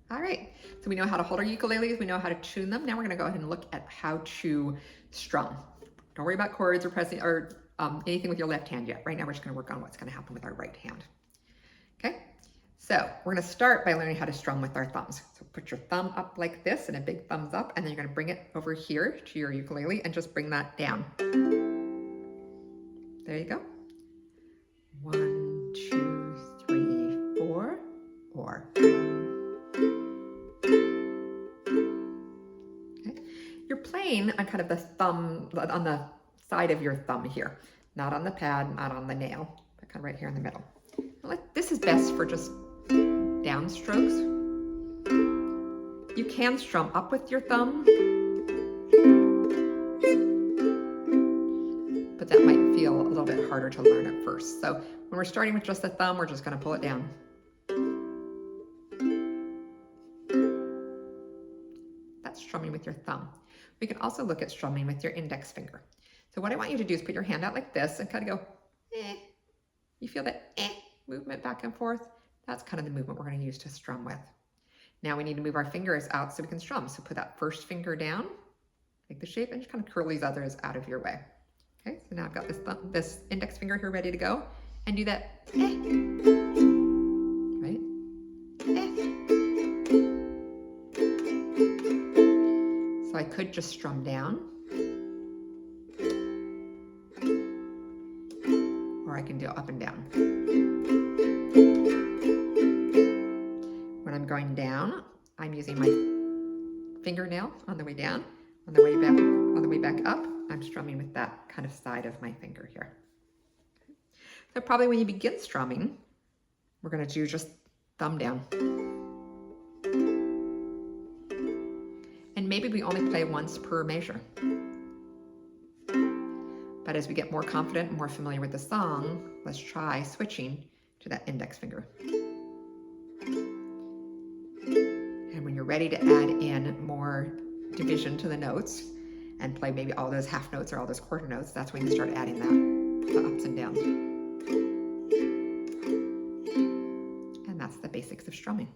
All right, so we know how to hold our ukuleles, we know how to tune them. Now we're gonna go ahead and look at how to strum. Don't worry about chords or pressing or anything with your left hand yet. Right now we're just gonna work on what's gonna happen with our right hand. Okay, so we're gonna start by learning how to strum with our thumbs. So put your thumb up like this and a big thumbs up, and then you're gonna bring it over here to your ukulele and just bring that down. There you go. 1, 2, 3, 4, or. You're playing on kind of the thumb, on the side of your thumb here, not on the pad, not on the nail, but kind of right here in the middle. This is best for just downstrokes. You can strum up with your thumb, but that might feel a little bit harder to learn at first. So when we're starting with just the thumb, we're just going to pull it down. That's strumming with your thumb. We can also look at strumming with your index finger. So what I want you to do is put your hand out like this and kind of go, eh. You feel that eh movement back and forth? That's kind of the movement we're going to use to strum with. Now we need to move our fingers out so we can strum. So put that first finger down, make the shape, and just kind of curl these others out of your way. Okay, so now I've got this index finger here ready to go, and do that eh. Right? Eh. So I could just strum down, or I can do up and down. When I'm going down, I'm using my fingernail on the way down. On the way back up, I'm strumming with that kind of side of my finger here. So probably when you begin strumming, we're going to do just thumb down. And maybe we only play once per measure. But as we get more confident and more familiar with the song, let's try switching to that index finger. And when you're ready to add in more division to the notes and play maybe all those half notes or all those quarter notes, that's when you start adding the ups and downs. And that's the basics of strumming.